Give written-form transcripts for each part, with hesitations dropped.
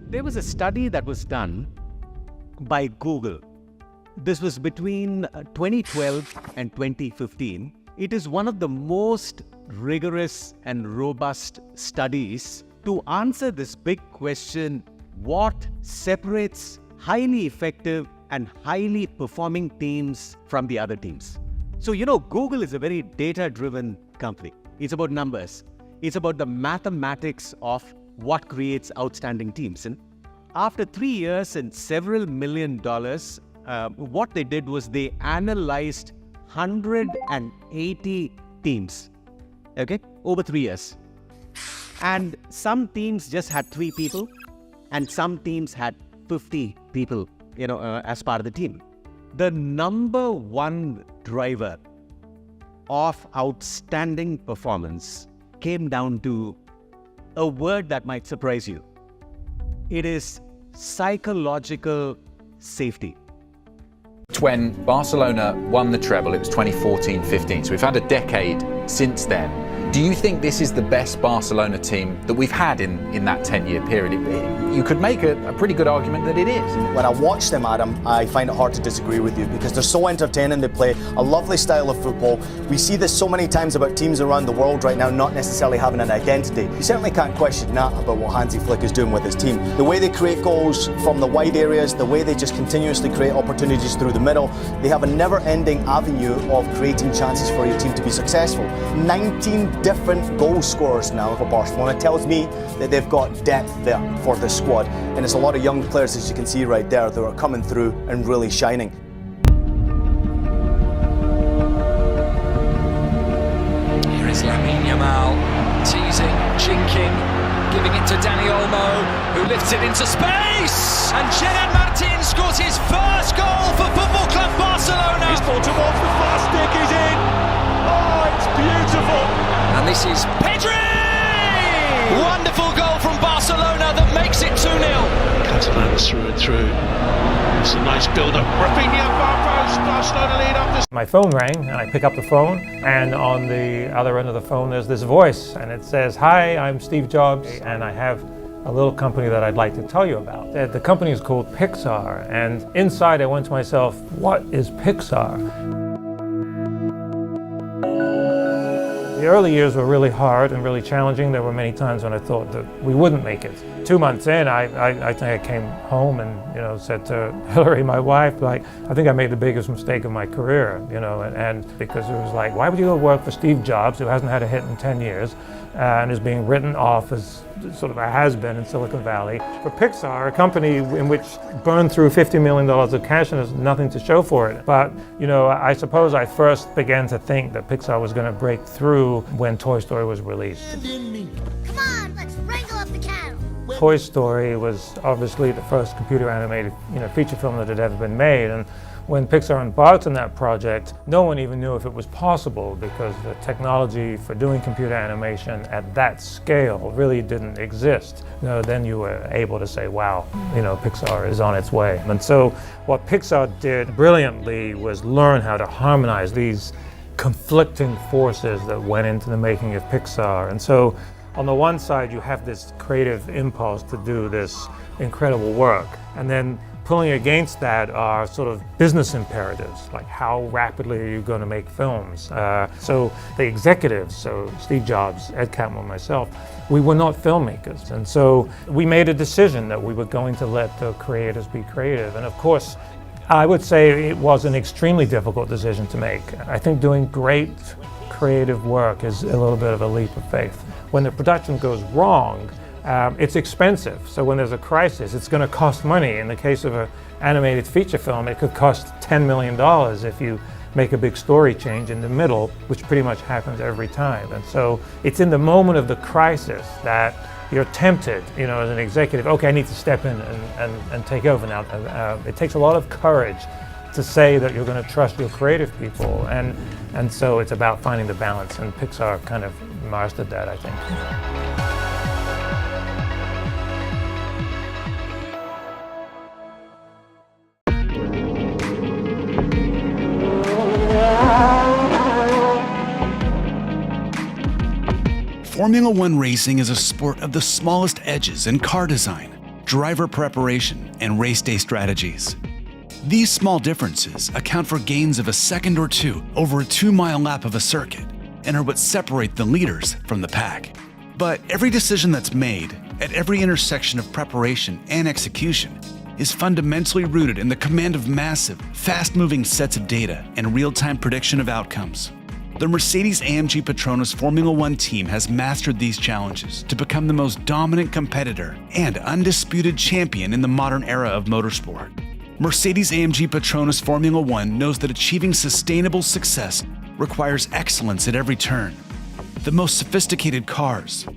There was a study that was done by Google. This was between 2012 and 2015. It is one of the most rigorous and robust studies to answer this big question: what separates highly effective and highly performing teams from the other teams? So, Google is a very data-driven company. It's about numbers. It's about the mathematics of what creates outstanding teams. And after 3 years and several $1 million, what they did was they analyzed 180 teams, over 3 years. And some teams just had 3 people, and some teams had 50 people, as part of the team. The number one driver of outstanding performance came down to a word that might surprise you. It is psychological safety. When Barcelona won the treble, it was 2014-15, so we've had a decade since then. Do you think this is the best Barcelona team that we've had in that 10-year period? You could make a pretty good argument that it is. When I watch them, Adam, I find it hard to disagree with you because they're so entertaining. They play a lovely style of football. We see this so many times about teams around the world right now not necessarily having an identity. You certainly can't question that about what Hansi Flick is doing with his team. The way they create goals from the wide areas, the way they just continuously create opportunities through the middle, they have a never-ending avenue of creating chances for your team to be successful. 19 different goal scorers now for Barcelona. It tells me that they've got depth there for this squad, and it's a lot of young players, as you can see right there, that are coming through and really shining. Here is Lamine Yamal, teasing, jinking, giving it to Dani Olmo, who lifts it into space, and Gerard Martin scores his first goal for Football Club Barcelona. He's ball towards the far stick, is in. Oh, it's beautiful. And this is Pedri! Wonderful goal from Barcelona that makes it 2-0. Catalans through and through. It's a nice build-up. Rafinha, Barcelona lead up. My phone rang and I pick up the phone, and on the other end of the phone there's this voice and it says, "Hi, I'm Steve Jobs and I have a little company that I'd like to tell you about." The company is called Pixar, and inside I went to myself, what is Pixar? The early years were really hard and really challenging. There were many times when I thought that we wouldn't make it. 2 months in, I think I came home and said to Hillary, my wife, I think I made the biggest mistake of my career, and because it was like, why would you go work for Steve Jobs, who hasn't had a hit in 10 years, and is being written off as sort of a has-been in Silicon Valley, for Pixar, a company in which burned through $50 million of cash and has nothing to show for it. But, I suppose I first began to think that Pixar was going to break through when Toy Story was released. Come on, let's wrangle up the cattle. Toy Story was obviously the first computer animated, feature film that had ever been made, and when Pixar embarked on that project, no one even knew if it was possible because the technology for doing computer animation at that scale really didn't exist. Then you were able to say, wow, Pixar is on its way. And so what Pixar did brilliantly was learn how to harmonize these conflicting forces that went into the making of Pixar. And so on the one side, you have this creative impulse to do this incredible work, and then pulling against that are sort of business imperatives, like how rapidly are you going to make films? So the executives, so Steve Jobs, Ed Catmull, myself, we were not filmmakers. And so we made a decision that we were going to let the creators be creative. And of course, I would say it was an extremely difficult decision to make. I think doing great creative work is a little bit of a leap of faith. When the production goes wrong, it's expensive. So when there's a crisis, it's going to cost money. In the case of an animated feature film, it could cost $10 million if you make a big story change in the middle, which pretty much happens every time. And so it's in the moment of the crisis that you're tempted, as an executive, okay, I need to step in and take over now. It takes a lot of courage to say that you're going to trust your creative people. And so it's about finding the balance, and Pixar kind of mastered that, I think. Formula One racing is a sport of the smallest edges in car design. driver preparation, and race day strategies. These small differences account for gains of a second or two over a 2-mile lap of a circuit and are what separate the leaders from the pack. But every decision that's made at every intersection of preparation and execution is fundamentally rooted in the command of massive, fast-moving sets of data and real-time prediction of outcomes. The Mercedes-AMG Petronas Formula One team has mastered these challenges to become the most dominant competitor and undisputed champion in the modern era of motorsport. Mercedes-AMG Petronas Formula One knows that achieving sustainable success requires excellence at every turn. The most sophisticated cars,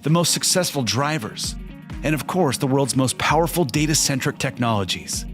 the most successful drivers, and of course the world's most powerful data-centric technologies.